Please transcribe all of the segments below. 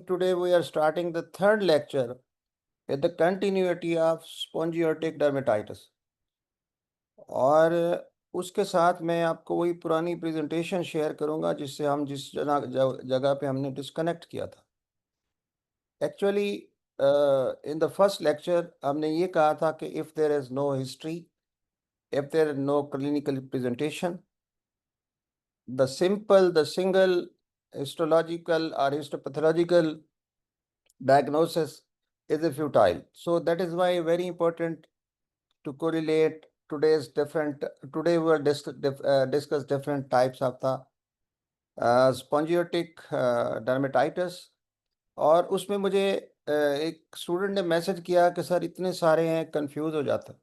Today we are starting the third lecture with the continuity of spongiortic dermatitis और उसके साथ मैं आपको वही पुरानी प्रेजेंटेशन शेयर करूंगा जिससे हम जिस जगह पे हमने डिस्कनेक्ट किया था। Actually in the first lecture हमने ये कहा था कि if there is no history, if there is no clinical presentation, the single histological or histopathological diagnosis is a futile. So that is why very important to correlate today we will discuss different types of the spongiotic dermatitis। और उसमें मुझे एक student ने message किया कि sir इतने सारे हैं, कंफ्यूज हो जाता।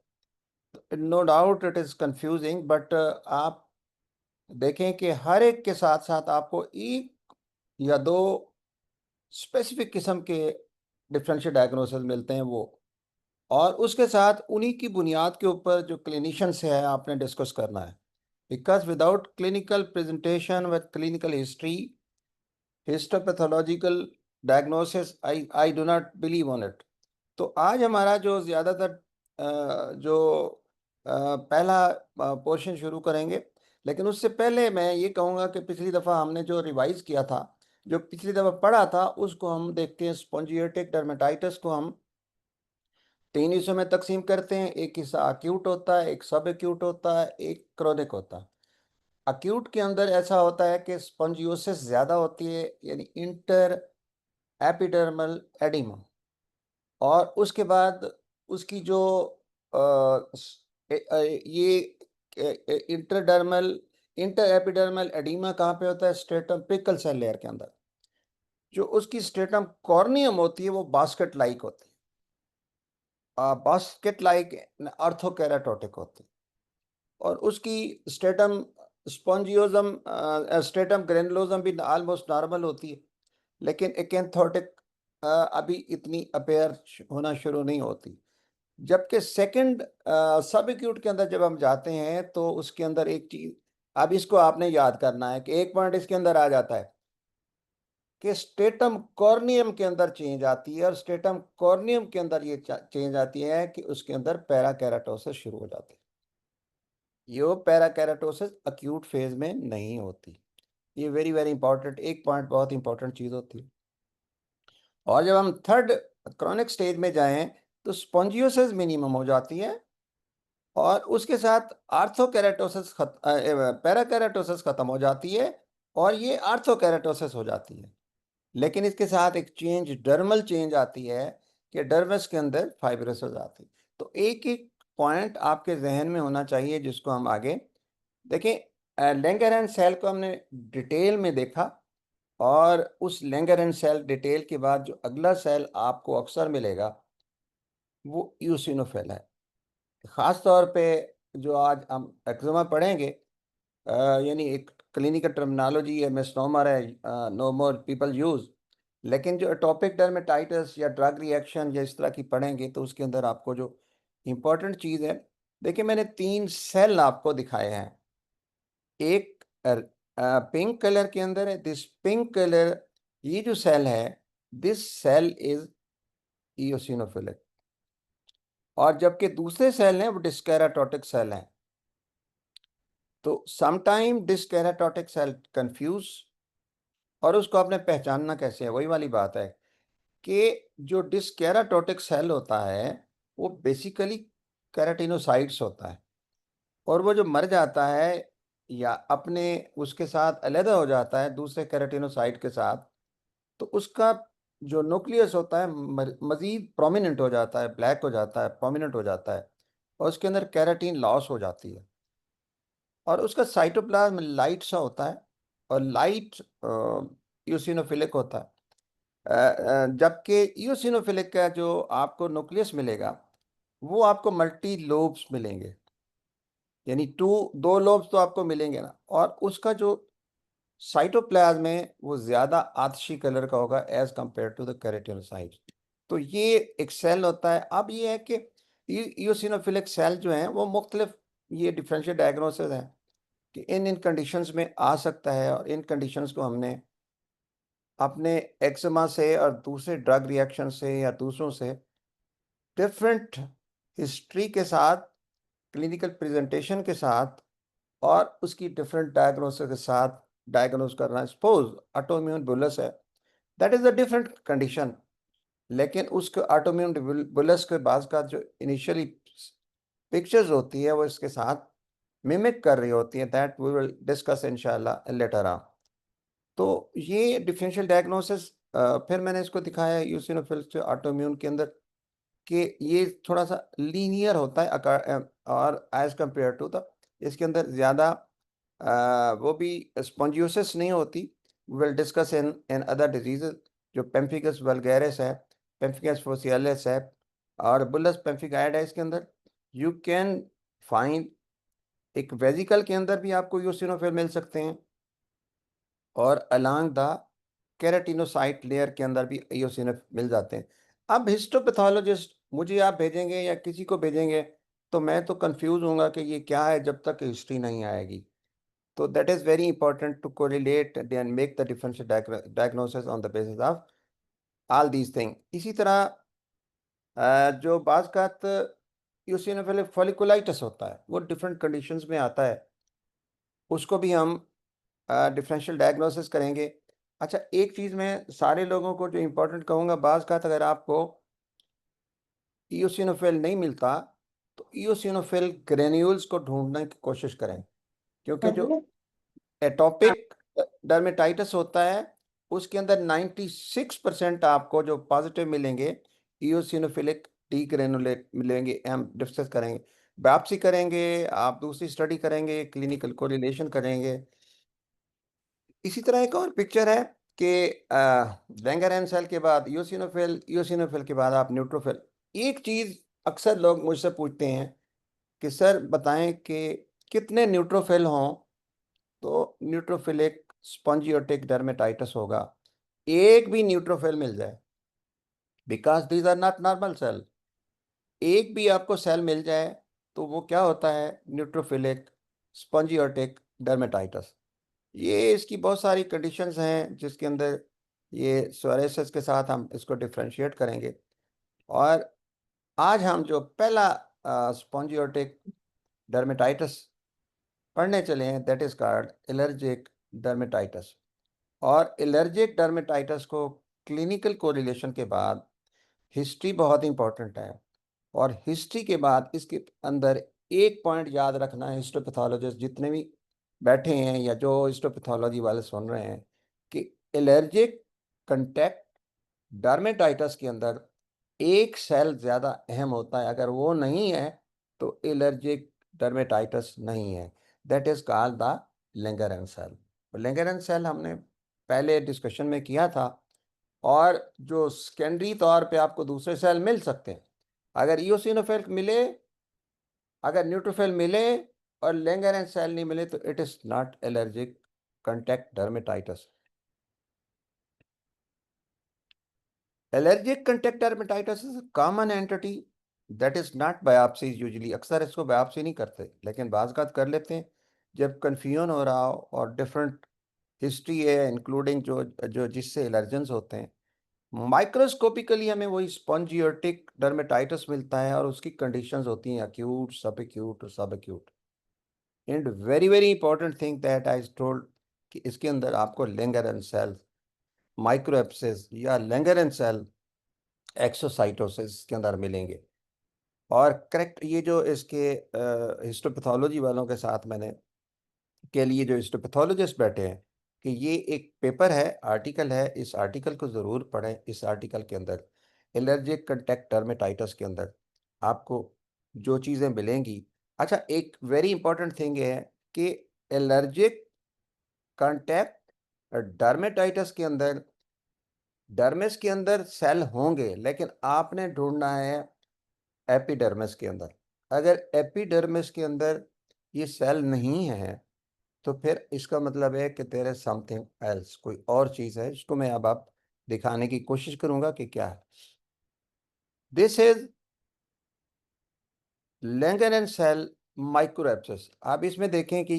No doubt it is confusing, but आप देखें कि हर एक के साथ साथ आपको एक या दो स्पेसिफिक किस्म के डिफरेंशियल डायग्नोसिस मिलते हैं वो, और उसके साथ उन्हीं की बुनियाद के ऊपर जो क्लिनिशियंस है आपने डिस्कस करना है। Because without clinical presentation with clinical history, histopathological diagnosis, I do not believe on it. तो आज हमारा जो ज़्यादातर जो पहला पोर्शन शुरू करेंगे, लेकिन उससे पहले मैं ये कहूँगा कि पिछली दफ़ा हमने जो रिवाइज़ किया था, जो पिछली दफ़ा पढ़ा था, उसको हम देखते हैं। स्पॉन्जियोटिक डर्मेटाइटिस को हम तीन हिस्सों में तकसीम करते हैं। एक हिस्सा अक्यूट होता है, एक सब एक्यूट होता है, एक क्रोनिक होता है। अक्यूट के अंदर ऐसा होता है कि स्पॉन्जियोसिस ज़्यादा होती है, यानी इंटर एपिडर्मल एडिमा, और उसके बाद उसकी जो ये इंटर एपिडर्मल एडिमा कहाँ पे होता है? स्ट्रेटम पिकल सेल लेयर के अंदर। जो उसकी स्ट्रेटम कॉर्नियम होती है वो बास्केट लाइक होती है, बास्केट लाइक आर्थोकेराटोटिक होती है, और उसकी स्ट्रेटम स्पॉन्जियोजम स्ट्रेटम ग्रेनुलोजम भी ऑलमोस्ट नॉर्मल होती है, लेकिन एकेंथोटिक अभी इतनी अपेयर होना शुरू नहीं होती। जबकि सेकंड सब एक्यूट के अंदर जब हम जाते हैं तो उसके अंदर एक चीज, अब इसको आपने याद करना है कि एक पॉइंट इसके अंदर आ जाता है कि स्टेटम कॉर्नियम के अंदर चेंज आती है, और स्टेटम कॉर्नियम के अंदर ये चेंज आती है कि उसके अंदर पैराकेराटोसिस शुरू हो जाती है। ये पैराकेराटोसिस अक्यूट फेज में नहीं होती। ये वेरी वेरी इंपॉर्टेंट, एक पॉइंट बहुत इंपॉर्टेंट चीज होती है। और जब हम थर्ड क्रॉनिक स्टेज में जाएं तो स्पॉन्जियोसिस मिनिमम हो जाती है, और उसके साथ आर्थोकेराटोसिस पैराकेराटोसिस खत्म हो जाती है, और ये आर्थोकेराटोसिस हो जाती है। लेकिन इसके साथ एक चेंज, डर्मल चेंज आती है कि डर्मस के अंदर फाइब्रोसिस आती है। तो एक एक पॉइंट आपके जहन में होना चाहिए जिसको हम आगे देखें। लैंगरहैंस सेल को हमने डिटेल में देखा, और उस लैंगरहैंस सेल डिटेल के बाद जो अगला सेल आपको अक्सर मिलेगा वो यूसिनोफिल है। ख़ास तौर पे जो आज हम एक्जिमा पढ़ेंगे, यानी एक क्लिनिकल टर्मिनोलॉजी है, मिसनोमर है, नो मोर पीपल यूज़। लेकिन जो एटोपिक डर्मेटाइटिस या ड्रग रिएक्शन या इस तरह की पढ़ेंगे तो उसके अंदर आपको जो इम्पोर्टेंट चीज़ है, देखिए मैंने तीन सेल आपको दिखाए हैं। एक पिंक कलर के अंदर है, दिस पिंक कलर, ये जो सेल है, दिस सेल इज इयोसिनोफिलिक। और जबकि दूसरे सेल हैं वो डिस्केराटोटिक सेल हैं। तो समटाइम डिस्केराटोटिक सेल कंफ्यूज, और उसको आपने पहचानना कैसे है? वही वाली बात है कि जो डिस्केराटोटिक सेल होता है वो बेसिकली केराटिनोसाइट्स होता है, और वो जो मर जाता है या अपने उसके साथ अलहदा हो जाता है दूसरे केराटिनोसाइट के साथ, तो उसका जो न्यूक्लियस होता है मज़ीद प्रोमिनेंट हो जाता है, ब्लैक हो जाता है, प्रोमिनेंट हो जाता है, और उसके अंदर केराटिन लॉस हो जाती है, और उसका साइटोप्लाज्म लाइट सा होता है, और लाइट यूसिनोफिलिक होता है। जबकि ईओसिनोफिलिक का जो आपको न्यूक्लियस मिलेगा वो आपको मल्टी लोब्स मिलेंगे, यानी दो लोब्स तो आपको मिलेंगे ना, और उसका जो साइटोप्लाज्म है वो ज़्यादा आतशी कलर का होगा as compare to the keratinocyte. तो ये एक सेल होता है। अब ये है कि ईओसिनोफिलिक सेल जो हैं वो मुख्तलिफ, ये डिफरेंशियल डायग्नोसिस हैं कि इन कंडीशंस में आ सकता है, और इन कंडीशंस को हमने अपने एक्जिमा से और दूसरे ड्रग रिएक्शन से या दूसरों से डिफरेंट हिस्ट्री के साथ, क्लिनिकल प्रेजेंटेशन के साथ और उसकी डिफरेंट डायग्नोसिस के साथ डायग्नोज करना। सपोज ऑटोइम्यून बुलस है, that is a different condition, लेकिन उसके ऑटोइम्यून बुलस के बाद का जो इनिशियली पिक्चर्स होती है वो इसके साथ मिमिक कर रही होती है। दैट वी विल डिस्कस इंशाल्लाह लेटर ऑन। तो ये डिफरेंशियल डायग्नोसिस, फिर मैंने इसको दिखाया यूसिनोफिल्स ऑटोइम्यून के अंदर कि ये थोड़ा सा लीनियर होता है और एज कंपेयर टू द, इसके अंदर ज़्यादा वो भी स्पॉन्जियोसिस नहीं होती। Will discuss in in other diseases, जो पेम्फिगस वल्गैरिस है, पेम्फिगस फोसियालिस है और बुलस पेम्फिगाइड है। इसके अंदर यू कैन फाइंड एक वेजिकल के अंदर भी आपको यूसिनोफिल मिल सकते हैं और अलोंग द केराटिनोसाइट लेयर के अंदर भी ईओसिनोफिल मिल जाते हैं। अब हिस्टोपैथोलॉजिस्ट मुझे आप भेजेंगे या किसी को भेजेंगे तो मैं तो कंफ्यूज होऊंगा कि ये क्या है जब तक हिस्ट्री नहीं आएगी। तो that is very important to correlate and make the differential diagnosis on the basis of all these thing. इसी तरह जो बाज़ कात यूसिनोफिलिक फॉलिकुलाइटिस होता है वो डिफरेंट कंडीशंस में आता है, उसको भी हम डिफरेंशियल डायग्नोसिस करेंगे। अच्छा, एक चीज़ मैं सारे लोगों को जो इम्पोर्टेंट कहूँगा, बाज़ का अगर आपको इयोसिनोफिल नहीं मिलता तो इयोसिनोफिल ग्रेन्यूल्स को ढूंढने की कोशिश करें, क्योंकि जो एटॉपिक डर्मेटाइटिस होता है उसके अंदर 96% आपको जो पॉजिटिव मिलेंगे इयोसिनोफिलिक डी ग्रेनुलेट मिलेंगे। हम डिस्कस करेंगे, बायोप्सी करेंगे, आप दूसरी स्टडी करेंगे, क्लिनिकल कोरिलेशन करेंगे। इसी तरह एक और पिक्चर है कि लैंगरहैंस सेल के बाद यूसिनोफिल के बाद आप न्यूट्रोफिल। एक चीज़ अक्सर लोग मुझसे पूछते हैं कि सर बताएं कि कितने न्यूट्रोफिल हों तो न्यूट्रोफिलिक स्पॉन्जियोटिक डर्मेटाइटिस होगा। एक भी न्यूट्रोफिल मिल जाए, because these are not normal cell, एक भी आपको सेल मिल जाए तो वो क्या होता है, न्यूट्रोफिलिक स्पॉन्जियोटिक डर्मेटाइटिस। ये इसकी बहुत सारी कंडीशंस हैं जिसके अंदर ये सोरेसिस के साथ हम इसको डिफ्रेंशिएट करेंगे। और आज हम जो पहला स्पॉन्जियोटिक डर्मेटाइटिस पढ़ने चले हैं that is called allergic dermatitis. और एलर्जिक डर्मेटाइटिस को क्लिनिकल कोरिलेशन के बाद हिस्ट्री बहुत इंपॉर्टेंट है। और हिस्ट्री के बाद इसके अंदर एक पॉइंट याद रखना है, हिस्टोपैथोलॉजिस्ट जितने भी बैठे हैं या जो हिस्टोपैथोलॉजी वाले सुन रहे हैं, कि एलर्जिक कंटैक्ट डर्मेटाइटिस के अंदर एक सेल ज़्यादा अहम होता है। अगर वो नहीं है तो एलर्जिक डर्मेटाइटिस नहीं है। That is called the Langerhans cell. Langerhans cell हमने पहले डिस्कशन में किया था। और जो सेकेंडरी तौर पे आपको दूसरे सेल मिल सकते हैं, अगर इयोसिनोफिल मिले, अगर न्यूट्रोफिल मिले और लैंगरहैंस सेल नहीं मिले तो it is not allergic contact dermatitis. Allergic contact dermatitis is common entity that is not biopsy usually. अक्सर इसको बायोप्सी नहीं करते लेकिन बाज़ कर लेते हैं जब कन्फ्यूजन हो रहा हो और डिफरेंट हिस्ट्री है इंक्लूडिंग जो जो जिससे एलर्जेंस होते हैं। माइक्रोस्कोपिकली हमें वही स्पॉन्जियोटिक डर्मेटाइटिस मिलता है और उसकी कंडीशंस होती हैं अक्यूट, सब एक्यूट और सब acute. And very very important thing that I told कि इसके अंदर आपको लैंगरहैंस सेल माइक्रोएप्सिस या लैंगरहैंस सेल एक्सोसाइटोसिस के अंदर मिलेंगे। और करेक्ट ये जो इसके हिस्टोपैथोलॉजी वालों के साथ मैंने के लिए जो हिस्टोपैथोलॉजिस्ट बैठे हैं कि ये एक पेपर है, आर्टिकल है, इस आर्टिकल को ज़रूर पढ़ें। इस आर्टिकल के अंदर एलर्जिक कंटैक्ट डर्मेटाइटिस के अंदर आपको जो चीज़ें मिलेंगी। अच्छा, एक वेरी इंपॉर्टेंट थिंग है कि एलर्जिक कंटैक्ट डर्मेटाइटिस के अंदर डर्मिस के अंदर सेल होंगे लेकिन आपने ढूंढना है एपिडर्मिस के अंदर। अगर एपिडर्मिस के अंदर ये सेल नहीं है तो फिर इसका मतलब है कि देयर इज समथिंग एल्स, कोई और चीज़ है। इसको मैं अब आप दिखाने की कोशिश करूंगा कि क्या है। This is Langerhans cell microabscess. आप इसमें देखें कि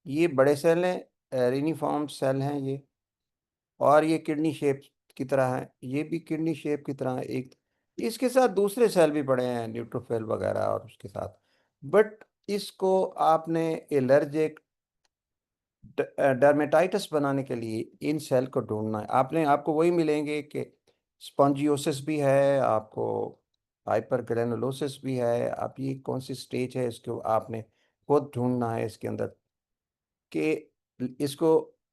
ये बड़े सेल हैं, रेनिफॉर्म सेल हैं ये, और ये किडनी शेप की तरह है, ये भी किडनी शेप की तरह है। एक इसके साथ दूसरे सेल भी बड़े हैं, न्यूट्रोफिल वगैरह, और उसके साथ, बट इसको आपने एलर्जिक डर्मेटाइटिस बनाने के लिए इन सेल को ढूंढना है। आपको वही मिलेंगे कि स्पॉन्जियोसिस भी है, आपको हाइपरग्रेनुलोसिस भी है। आप ये कौन सी स्टेज है इसको आपने खुद ढूंढना है इसके अंदर, कि इसको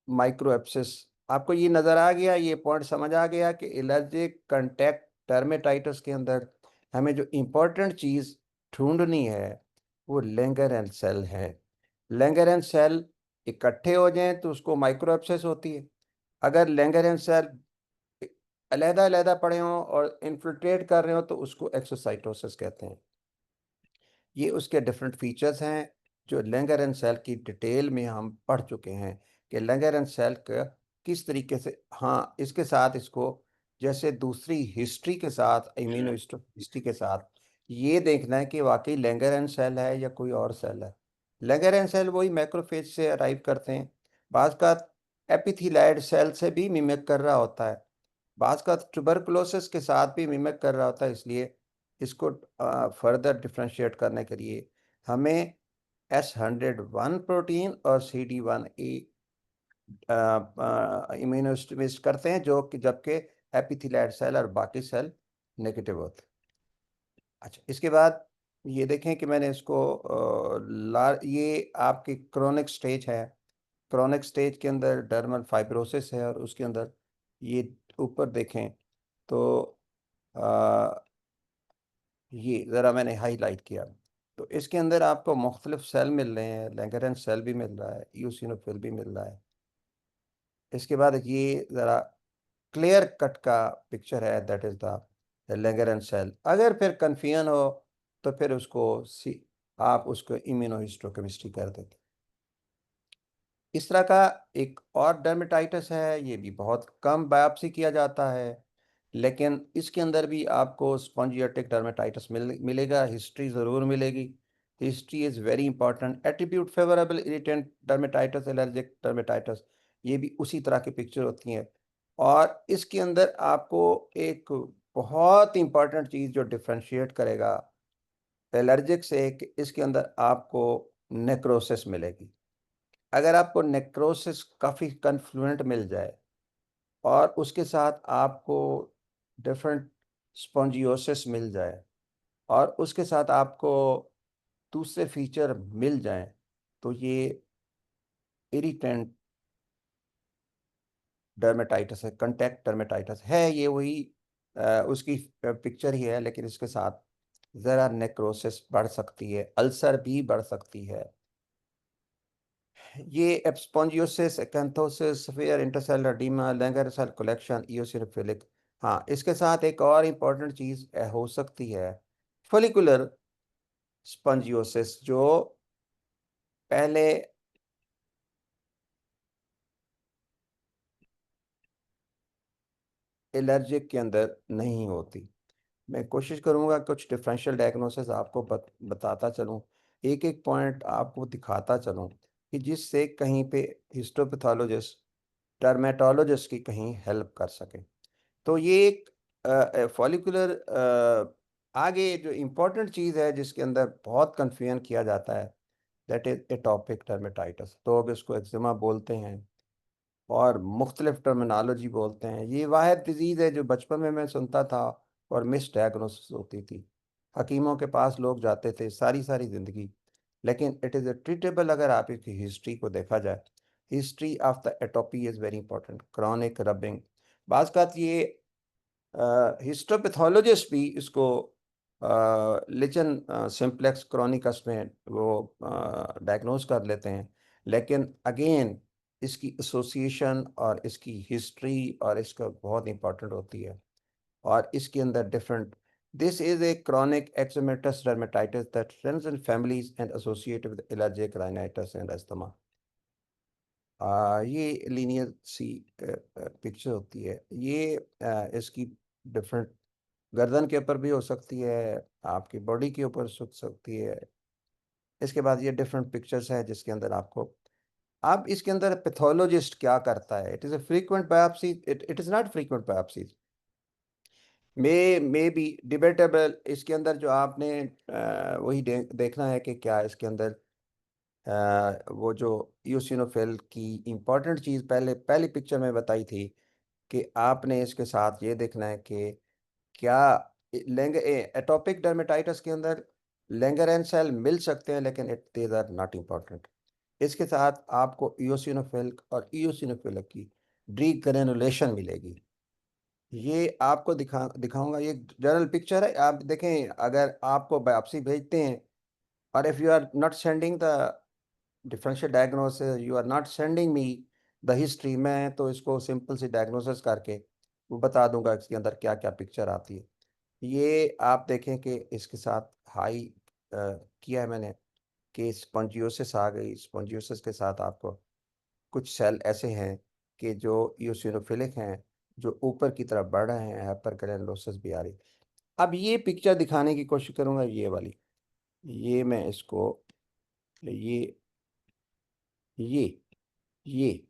माइक्रो एब्सेस। आपको ये नज़र आ गया, ये पॉइंट समझ आ गया कि एलर्जिक कंटैक्ट डर्मेटाइटिस के अंदर हमें जो इम्पोर्टेंट चीज़ ढूंढनी है वो लैंगरहैंस सेल है। लैंगरहैंस सेल इकट्ठे हो जाएं तो उसको माइक्रो एब्सेस होती है। अगर लैंगरहैंस सेल अलहदा अलहदा पड़े हों और इन्फिल्ट्रेट कर रहे हो तो उसको एक्सोसाइटोसिस कहते हैं। ये उसके डिफरेंट फीचर्स हैं जो लैंगरहैंस सेल की डिटेल में हम पढ़ चुके हैं कि लैंगरहैंस सेल का किस तरीके से। हाँ, इसके साथ इसको जैसे दूसरी हिस्ट्री के साथ, इम्यूनो हिस्ट्री के साथ ये देखना है कि वाकई लैंगरहैंस सेल है या कोई और सेल है। लैंगरहैंस सेल वही मैक्रोफेज से अराइव करते हैं, बाज़ का एपिथेलियल सेल से भी मिमिक कर रहा होता है, बाज़ का ट्यूबरकुलोसिस के साथ भी मिमिक कर रहा होता है। इसलिए इसको फर्दर डिफ्रेंशिएट करने के लिए हमें S101 प्रोटीन और CD1A इम्यूनोहिस्टोकेमिस्ट करते हैं, जो कि जबकि एपिथेलियल सेल और बाकी सेल नेगेटिव होते हैं। अच्छा, इसके बाद ये देखें कि मैंने इसको ये आपकी क्रोनिक स्टेज है। क्रोनिक स्टेज के अंदर डर्मल फाइब्रोसिस है, और उसके अंदर ये ऊपर देखें तो ये ज़रा मैंने हाईलाइट किया, तो इसके अंदर आपको मुख्तलिफ सेल मिल रहे हैं, लैंगरहैंस सेल भी मिल रहा है, ईओसिनोफिल भी मिल रहा है। इसके बाद ये ज़रा क्लियर कट का पिक्चर है, that is the Langerhans cell. अगर फिर कन्फ्यूजन हो तो फिर आप उसको इम्यूनोहिस्टोकेमिस्ट्री कर देते। इस तरह का एक और डर्मेटाइटिस है, ये भी बहुत कम बायोप्सी किया जाता है, लेकिन इसके अंदर भी आपको स्पॉन्जियोटिक डर्मेटाइटिस मिलेगा, हिस्ट्री ज़रूर मिलेगी। History is very important. Attribute favourable irritant dermatitis, allergic dermatitis, ये भी उसी तरह की पिक्चर होती हैं। और इसके अंदर आपको एक बहुत इंपॉर्टेंट चीज़ जो डिफ्रेंशिएट करेगा एलर्जिक से, कि इसके अंदर आपको नेक्रोसिस मिलेगी। अगर आपको नेक्रोसिस काफ़ी कन्फ्लुएंट मिल जाए और उसके साथ आपको डिफरेंट स्पॉन्जियोसिस मिल जाए और उसके साथ आपको दूसरे फीचर मिल जाएं, तो ये इरिटेंट डर्मेटाइटिस है, कंटैक्ट डर्मेटाइटिस है। ये वही उसकी पिक्चर ही है, लेकिन इसके साथ ज़रा नेक्रोसिस बढ़ सकती है, अल्सर भी बढ़ सकती है। ये spongiosis, acanthosis, severe intercellular oedema, Langerhans cell collection, eosinophilic. हाँ, इसके साथ एक और इम्पॉर्टेंट चीज़ हो सकती है, फोलिकुलर स्पॉन्जियोसिस, जो पहले एलर्जिक के अंदर नहीं होती। मैं कोशिश करूंगा कुछ डिफरेंशियल डायग्नोसिस आपको बताता चलूं, एक एक पॉइंट आपको दिखाता चलूं, कि जिससे कहीं पे हिस्टोपैथोलॉजिस्ट, डर्मेटोलॉजिस्ट की कहीं हेल्प कर सके। तो ये एक फॉलिकुलर आगे जो इम्पोर्टेंट चीज़ है जिसके अंदर बहुत कन्फ्यूजन किया जाता है, दैट इज एटोपिक डर्मेटाइटिस। तो अब इसको एक्जिमा बोलते हैं और मुख्तलिफ टर्मिनोलॉजी बोलते हैं। ये वाहिद डिजीज़ है जो बचपन में मैं सुनता था और मिस डायग्नोसिस होती थी। हकीमों के पास लोग जाते थे सारी सारी ज़िंदगी, लेकिन इट इज़ ए ट्रीटेबल अगर आप इसकी हिस्ट्री को देखा जाए। History of the atopy is very important, chronic rubbing. बाज़ ये हिस्टोपैथोलॉजिस्ट भी इसको लिचन सिम्प्लेक्स क्रॉनिकस में वो डायग्नोज कर लेते हैं, लेकिन अगेन इसकी एसोसिएशन और इसकी हिस्ट्री और इसका बहुत इंपॉर्टेंट होती है। और इसके अंदर different, this is A chronic eczematous dermatitis that runs in families and associated with allergic rhinitis and asthma। ये लीनियर सी पिक्चर होती है। ये इसकी डिफरेंट गर्दन के ऊपर भी हो सकती है, आपकी बॉडी के ऊपर हो सकती है। इसके बाद ये डिफरेंट पिक्चर्स है जिसके अंदर आपको अब इसके अंदर पैथोलॉजिस्ट क्या करता है? It is a frequent biopsy, it is not frequent biopsy, may be debatable. इसके अंदर जो आपने वही देखना है कि क्या इसके अंदर वो जो ईओसिनोफिल की इम्पोर्टेंट चीज़ पहले पहली पिक्चर में बताई थी कि आपने इसके साथ ये देखना है कि क्या लेंग एटोपिक डर्मेटाइटिस के अंदर लैंगरेन सेल मिल सकते हैं, लेकिन it these are not important. इसके साथ आपको ईओसिनोफिल और ईओसिनोफिल की डीग्रेनुलेशन मिलेगी। ये आपको दिखाऊंगा, ये जनरल पिक्चर है, आप देखें। अगर आपको बायोप्सी भेजते हैं और if you are not sending the differential diagnosis, you are not sending me the history, मैं तो इसको सिंपल सी डायग्नोसिस करके वो बता दूंगा इसके अंदर क्या क्या पिक्चर आती है। ये आप देखें कि इसके साथ हाई किया है मैंने कि स्पॉन्जियोसिस आ गई। स्पॉन्जियोसिस के साथ आपको कुछ सेल ऐसे हैं कि जो ईओसिनोफिलिक हैं, जो ऊपर की तरफ बढ़ रहे हैं, हाइपरग्रैनुलोसिस भी आ रही। अब ये पिक्चर दिखाने की कोशिश करूंगा, ये वाली। ये मैं इसको, ये ये ये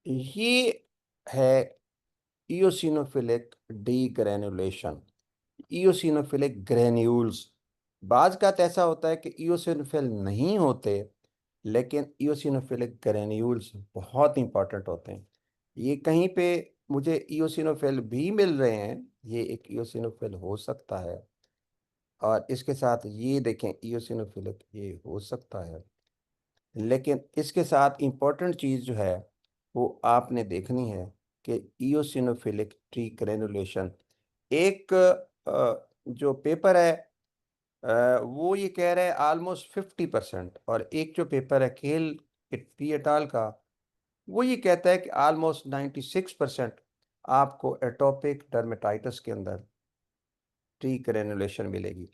ये है ईओसिनोफिलिक डीग्रेनुलेशन, ईओसिनोफिलिक ग्रेन्यूल्स। बाज का तो ऐसा होता है कि ईओसिनोफिल नहीं होते, लेकिन ईओसिनोफिलिक ग्रेन्यूल्स बहुत इंपॉर्टेंट होते हैं। ये कहीं पे मुझे ईओसिनोफिल भी मिल रहे हैं, ये एक ईओसिनोफिल हो सकता है। और इसके साथ ये देखें ईओसिनोफिलिक, ये हो सकता है। लेकिन इसके साथ इम्पोर्टेंट चीज़ जो है वो आपने देखनी है कि ईओसिनोफिलिक ट्री ग्रेनुलेशन। एक जो पेपर है वो ये कह रहा है ऑलमोस्ट 50%, और एक जो पेपर है खेल पी एटाल का, वो ये कहता है कि ऑलमोस्ट 96% आपको एटोपिक डर्मेटाइटिस के अंदर ट्री ग्रेनुलेशन मिलेगी।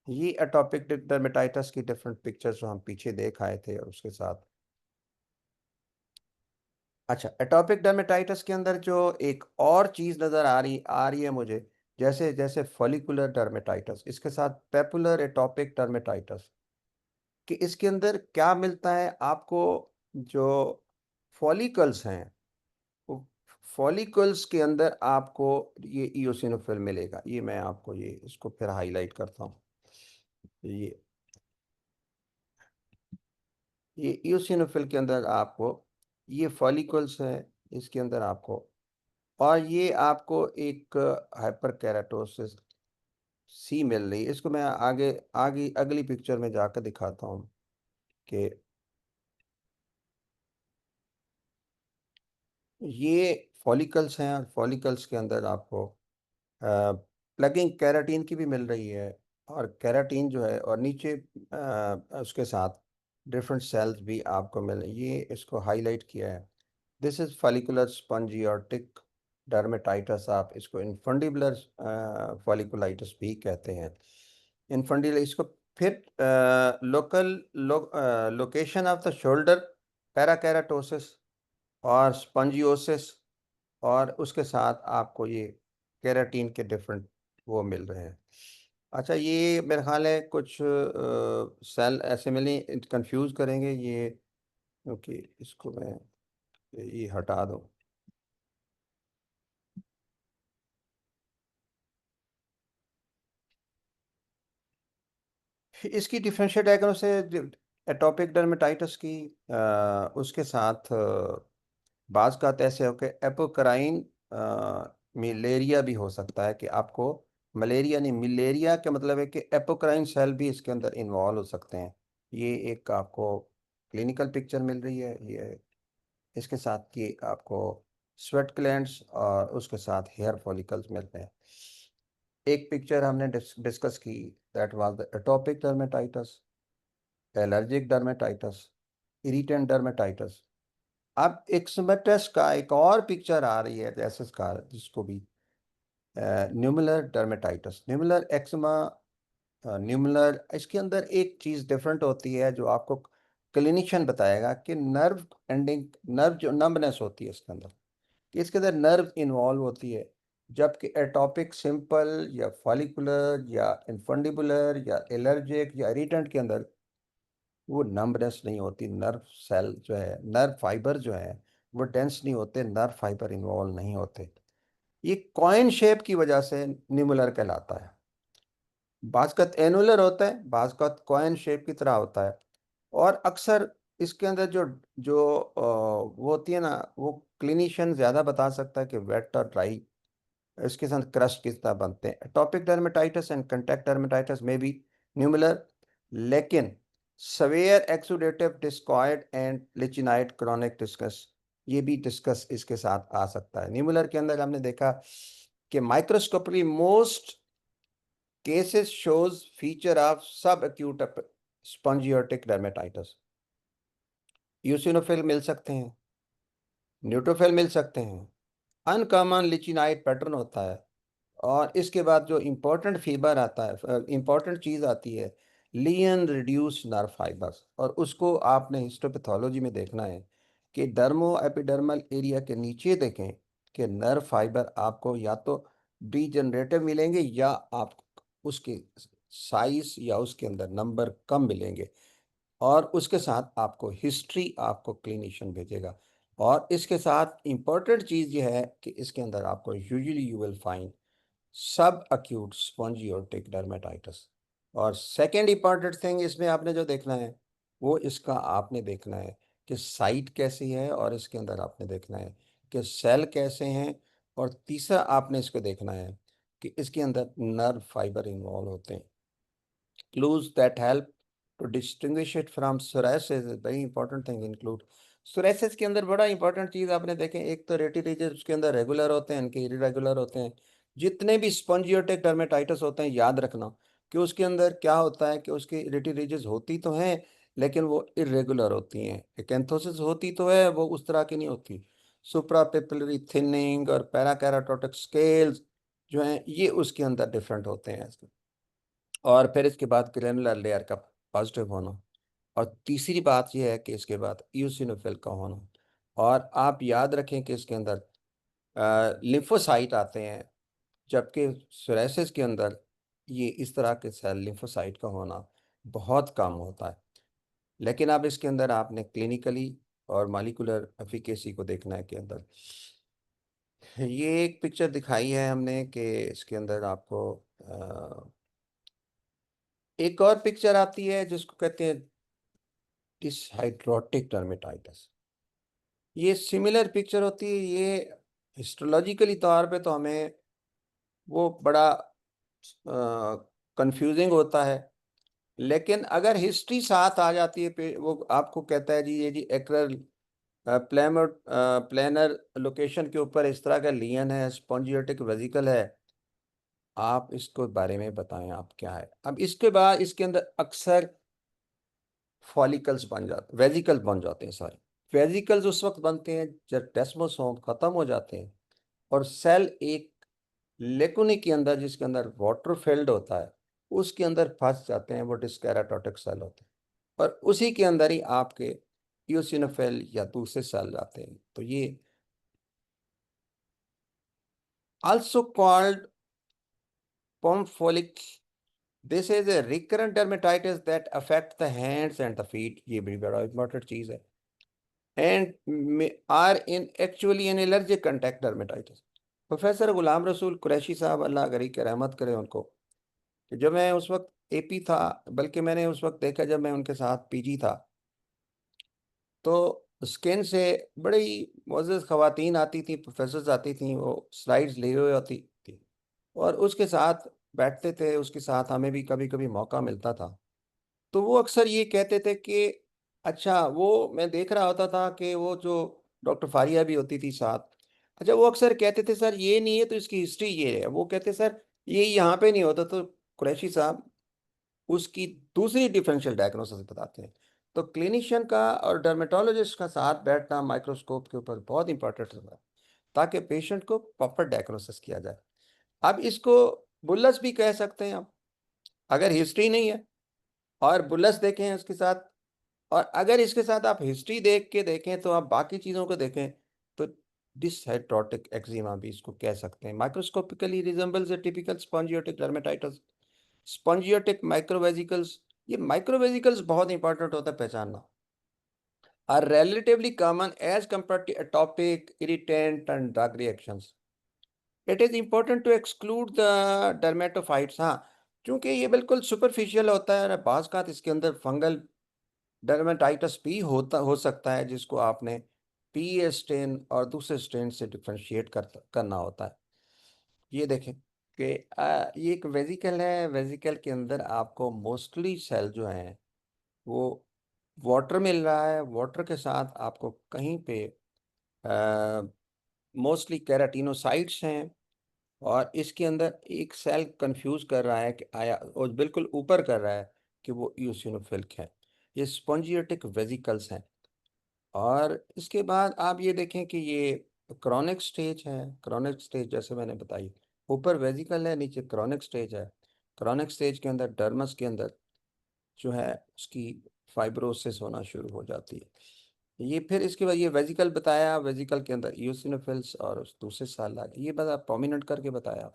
ये एटोपिक डर्मेटाइटिस की डिफरेंट पिक्चर्स जो हम पीछे देख आए थे, और उसके साथ अच्छा, एटॉपिक डर्मेटाइटिस के अंदर जो एक और चीज नजर आ रही है मुझे, जैसे जैसे फॉलिकुलर डर्मेटाइटिस, इसके साथ पेपुलर एटॉपिक डर्मेटाइटिस, कि इसके अंदर क्या मिलता है आपको? जो फॉलिकल्स हैं, वो फॉलिकल्स के अंदर आपको ये इयोसिनोफिल मिलेगा। ये मैं आपको ये इसको फिर हाईलाइट करता हूँ। ये ये इयोसिनोफिल के अंदर आपको ये फॉलिकल्स है, इसके अंदर आपको, और ये आपको एक हाइपर केराटोसिस सी मिल रही है। इसको मैं आगे आगे अगली पिक्चर में जाकर दिखाता हूँ कि ये फॉलिकल्स हैं, और फॉलिकल्स के अंदर आपको प्लगिंग कैराटीन की भी मिल रही है, और कैराटीन जो है, और नीचे उसके साथ डिफरेंट सेल्स भी आपको मिल, ये इसको हाईलाइट किया है। दिस इज फॉलिकुलर स्पॉन्जियोटिक डर्मेटाइटिस, आप इसको इनफंडिबुलर फॉलिकुलाइटिस भी कहते हैं। इनफंडिबुलर इसको फिर लोकेशन ऑफ द शोल्डर पैराकेराटोसिस और स्पंजियोसिस, और उसके साथ आपको ये केराटीन के डिफरेंट वो मिल रहे हैं। अच्छा, ये मेरे ख्याल है कुछ सेल ऐसे मिले कंफ्यूज करेंगे ये, क्योंकि इसको मैं ये हटा दूँ। इसकी डिफरेंशियल डायग्नोसिस एटॉपिक डर्मेटाइटिस की उसके साथ बाज़ का ऐसे हो कि एपोक्राइन मलेरिया भी हो सकता है, कि आपको मलेरिया नहीं, मलेरिया का मतलब है कि एपोक्राइन सेल भी इसके अंदर इन्वॉल्व हो सकते हैं। ये एक आपको क्लिनिकल पिक्चर मिल रही है। ये इसके साथ ये आपको स्वेट ग्लैंड्स और उसके साथ हेयर फॉलिकल्स मिलते हैं। एक पिक्चर हमने डिस्कस की, that was the atopic dermatitis, allergic dermatitis, irritant dermatitis. अब एक्समेटस का एक और पिक्चर आ रही है जैसे का, जिसको भी न्यूमुलर डर्मेटाइटिस, न्यूमुलर एक्समा, न्यूमुलर। इसके अंदर एक चीज़ डिफरेंट होती है जो आपको क्लिनिशियन बताएगा कि नर्व एंडिंग, नर्व जो नंबनेस होती है इसके अंदर, कि इसके अंदर नर्व इन्वॉल्व होती है। जबकि एटॉपिक सिंपल या फॉलिकुलर या इनफंडिबुलर या एलर्जिक या इरिटेंट के अंदर वो नम्बनेस नहीं होती, नर्व सेल जो है, नर्व फाइबर जो है वो डेंस नहीं होते, नर्व फाइबर इन्वॉल्व नहीं होते। ये कॉइन शेप की वजह से न्यूमुलर कहलाता है। बाजकत एनुलर होता है, बाजकत कॉइन शेप की तरह होता है। और अक्सर इसके अंदर जो जो वो होती है ना, वो क्लिनिशियन ज़्यादा बता सकता है कि वेट और ड्राई इसके साथ क्रस्ट किस तरह बनते हैं। Atopic dermatitis and contact dermatitis में भी न्यूमुलर, लेकिन severe exudative discoid and lichenoid chronic discuss, ये भी डिस्कस इसके साथ आ सकता है। न्यूमुलर के अंदर हमने देखा कि microscopically most cases shows feature of subacute spongiortic dermatitis। Eosinophil मिल सकते हैं, न्यूट्रोफिल मिल सकते हैं, अनकॉमन लिचिनाइड पैटर्न होता है। और इसके बाद जो इम्पोर्टेंट फीबर आता है, इम्पोर्टेंट चीज़ आती है, लियन रिड्यूस नर्व फाइबर्स, और उसको आपने हिस्टोपैथोलॉजी में देखना है कि डर्मो एपिडर्मल एरिया के नीचे देखें कि नर्व फाइबर आपको या तो डीजनरेटिव मिलेंगे या आप उसके साइज या उसके अंदर नंबर कम मिलेंगे। और उसके साथ आपको हिस्ट्री आपको क्लिनिशियन भेजेगा। और इसके साथ इम्पोर्टेंट चीज़ ये है कि इसके अंदर आपको यूजुअली यू विल फाइंड सब अक्यूट स्पॉन्जियोटिक डर्मेटाइटिस। और सेकेंड इंपॉर्टेंट थिंग इसमें आपने जो देखना है वो इसका आपने देखना है कि साइट कैसी है, और इसके अंदर आपने देखना है कि सेल कैसे हैं। और तीसरा आपने इसको देखना है कि इसके अंदर नर्व फाइबर इन्वॉल्व होते हैं। Clues that help to distinguish it from psoriasis is very important thing include। psoriasis के अंदर बड़ा इंपॉर्टेंट चीज आपने देखें, एक तो रेटिनाइटिस उसके अंदर रेगुलर होते हैं, इनके इरेगुलर होते हैं। जितने भी स्पॉन्जियोटिक डर्मेटाइटिस होते हैं, याद रखना कि उसके अंदर क्या होता है कि उसकी रेटिनाइटिस होती तो हैं लेकिन वो इरेगुलर होती हैं। एक्यांथोसिस होती तो है, वो उस तरह की नहीं होती। सुप्रापिपिलरी थिनिंग और पैराकेराटोटिक स्केल्स जो हैं ये उसके अंदर डिफरेंट होते हैं। और फिर इसके बाद ग्रेनुलर लेयर का पॉजिटिव होना। और तीसरी बात यह है कि इसके बाद ईओसिनोफिल का होना। और आप याद रखें कि इसके अंदर लिम्फोसाइट आते हैं, जबकि सोरायसिस के अंदर ये इस तरह के सेल लिम्फोसाइट का होना बहुत कम होता है। लेकिन अब इसके अंदर आपने क्लिनिकली और मॉलिक्यूलर एफिकेसी को देखना है के अंदर। ये एक पिक्चर दिखाई है हमने कि इसके अंदर आपको एक और पिक्चर आती है जिसको कहते हैं डिसहाइड्रोटिक डर्मेटाइटिस। ये सिमिलर पिक्चर होती है। ये हिस्टोलॉजिकली तौर पे तो हमें वो बड़ा कंफ्यूजिंग होता है, लेकिन अगर हिस्ट्री साथ आ जाती है वो आपको कहता है जी ये जी एक्रल प्लेमर प्लेनर लोकेशन के ऊपर इस तरह का लियन है, स्पॉन्जियोटिक वेजिकल है। आप इसको बारे में बताएं आप क्या है। अब इसके बाद इसके अंदर अक्सर फॉलिकल्स बन जाते, वेजिकल्स बन जाते हैं सारे। वेजिकल्स उस वक्त बनते हैं जब डेस्मोसोम खत्म हो जाते हैं और सेल एक लेकुनी के अंदर जिसके अंदर वाटर फिल्ड होता है उसके अंदर फंस जाते हैं, वो डिस्केराटोटिक सेल होते हैं। और उसी के अंदर ही आपके यूसिनोफिल या दूसरे सेल आते हैं। तो ये also called pompholyx, this is a recurrent dermatitis that affect the hands and the feet. ये भी बड़ा इंपॉर्टेंट चीज है। And are in actually an allergic contact dermatitis. Professor Ghulam Rasool Qureshi साहब, अल्लाह गरी के रहमत करे उनको, कि जब मैं उस वक्त एपी था, बल्कि मैंने उस वक्त देखा जब मैं उनके साथ पीजी था, तो स्किन से बड़ी मोअज़्ज़ज़ ख़वातीन आती थी, प्रोफेसर्स आती थी, वो स्लाइड्स लिए हुए होती थी और उसके साथ बैठते थे। उसके साथ हमें भी कभी कभी मौका मिलता था। तो वो अक्सर ये कहते थे कि अच्छा, वो मैं देख रहा होता था कि वो जो डॉक्टर फारिया भी होती थी साथ, अच्छा वो अक्सर कहते थे सर ये नहीं है तो इसकी हिस्ट्री ये है। वो कहते सर ये यहाँ पे नहीं होता। तो कुरैशी साहब उसकी दूसरी डिफरेंशियल डायग्नोसिस बताते हैं। तो क्लिनिशियन का और डर्मेटोलॉजिस्ट का साथ बैठना माइक्रोस्कोप के ऊपर बहुत इंपॉर्टेंट होता है ताकि पेशेंट को प्रॉपर डायग्नोसिस किया जाए। अब इसको बुल्लस भी कह सकते हैं आप, अगर हिस्ट्री नहीं है और बुल्लस देखें उसके साथ, और अगर इसके साथ आप हिस्ट्री देख के देखें तो आप बाकी चीज़ों को देखें तो डिसहाइड्रोटिक एक्जिमा भी इसको कह सकते हैं। Microscopically resembles a typical spongiotic dermatitis. Spongiotic microvesicles ये माइक्रोवेसिकल्स बहुत इंपॉर्टेंट होता है पहचानना। Are relatively common as compared to atopic, irritant and drug reactions. It is important to exclude the dermatophytes। हाँ, क्योंकि ये बिल्कुल सुपरफिशियल होता है और बाज़ का इसके अंदर फंगल डर्मेटाइटिस भी होता हो सकता है, जिसको आपने पीए स्ट्रेन और दूसरे स्ट्रेन से डिफरेंशिएट करना होता है। ये देखें कि ये एक वेसिकल है, वेसिकल के अंदर आपको मोस्टली सेल जो हैं वो वाटर मिल रहा है, वाटर के साथ आपको कहीं पे मोस्टली केराटिनोसाइट्स हैं, और इसके अंदर एक सेल कंफ्यूज कर रहा है कि आया, और बिल्कुल ऊपर कर रहा है कि वो ईओसिनोफिल है। ये स्पॉन्जियोटिक वेसिकल्स हैं। और इसके बाद आप ये देखें कि ये क्रॉनिक स्टेज है। क्रॉनिक स्टेज जैसे मैंने बताई, ऊपर वेसिकल है, नीचे क्रॉनिक स्टेज है। क्रॉनिक स्टेज के अंदर डर्मस के अंदर जो है उसकी फाइब्रोसिस होना शुरू हो जाती है। ये फिर इसके बाद ये वेसिकल बताया, वेसिकल के अंदर इओसिनोफिल्स और उस दूसरे साल आ गए, ये बता प्रोमिनेंट करके बताया।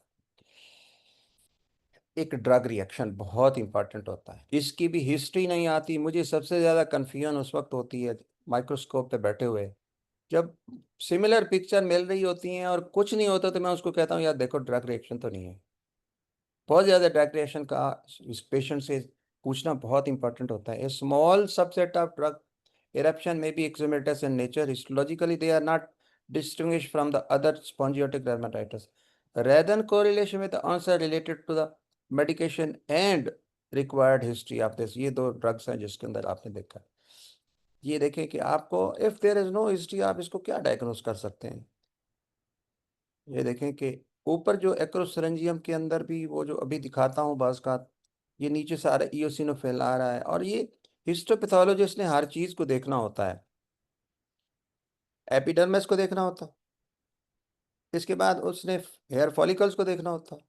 एक ड्रग रिएक्शन बहुत इंपॉर्टेंट होता है, इसकी भी हिस्ट्री नहीं आती। मुझे सबसे ज़्यादा कन्फ्यूजन उस वक्त होती है माइक्रोस्कोप पे बैठे हुए, जब सिमिलर पिक्चर मिल रही होती हैं और कुछ नहीं होता, तो मैं उसको कहता हूँ यार देखो ड्रग रिएक्शन तो नहीं है। बहुत ज़्यादा ड्रग रिएक्शन का इस पेशेंट से पूछना बहुत इंपॉर्टेंट होता है। A small subset of drug eruption may be eczematous in nature. Histologically, they are not distinguished from the other spongiotic dermatitis. Rather than correlation with the answer related to the medication and required history of this, ये दो drugs हैं जिसके अंदर आपने देखा। ये देखें कि आपको if there is no history आप इसको क्या डायग्नोस कर सकते हैं। ये देखें कि ऊपर जो एक्रोसरेंजियम के अंदर भी वो जो अभी दिखाता हूँ बाज़ का, ये नीचे से आ रहा है, इओसिनोफिल आ रहा है। और ये हिस्टोपैथोलॉजिस्ट ने हर चीज़ को देखना होता है, एपिडर्मिस को देखना होता है, इसके बाद उसने हेयर फॉलिकल्स को देखना होता है,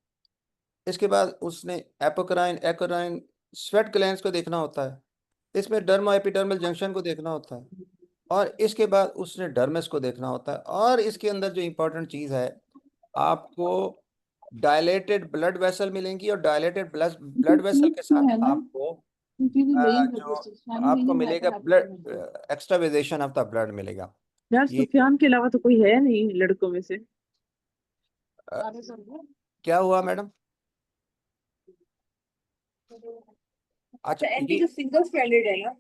इसके बाद उसने एपोक्राइन एक्राइन स्वेट ग्लैंड्स को देखना होता है, इसमें डर्मा एपिडर्मल जंक्शन को देखना होता है, और इसके बाद उसने डर्मिस को देखना होता है। और इसके अंदर जो इंपॉर्टेंट चीज़ है, आपको डायलेटेड ब्लड वेसल मिलेंगी, और डायलेटेड ब्लड वेसल के साथ है ना, आपको क्योंकि वही जो शानी आपको नहीं मिलेगा रहता ब्लड, है। एक्स्ट्रावेजेशन ऑफ द ब्लड मिलेगा। यार ये सुफियान के अलावा तो कोई है नहीं लड़कों में से। अ, क्या हुआ मैडम? अच्छा एंटी ये जो सिंगल स्टैंडर्ड है ना,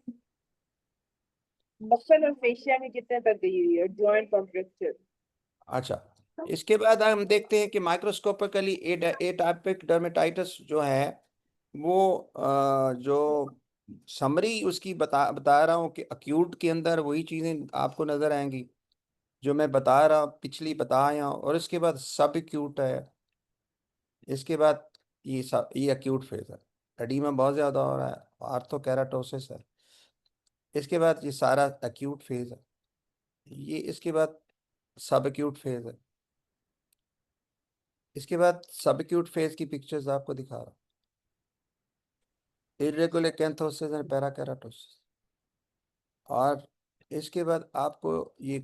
मसल और फेशिया में कितने तक गई हुई है, जॉइंट कॉन्ट्रैक्चर। अच्छा, इसके बाद हम देखते हैं कि माइक्रोस्कोपिकली एटापिक डर्मेटाइटिस जो है वो जो समरी उसकी बता रहा हूँ कि अक्यूट के अंदर वही चीज़ें आपको नज़र आएंगी जो मैं बता रहा पिछली बता आया हूँ। और इसके बाद सब एक्यूट है, इसके बाद ये अक्यूट फेज है, एडीमा बहुत ज़्यादा हो रहा है, आर्थोकेराटोसिस है। इसके बाद ये सारा अक्यूट फेज है, ये इसके बाद सब एक्यूट फेज है। इसके बाद सब एक्यूट फेज की पिक्चर्स आपको दिखा रहा हूँ, इरेगुलर कैंथोसिस एंड पैराकेराटोसिस। और इसके बाद आपको ये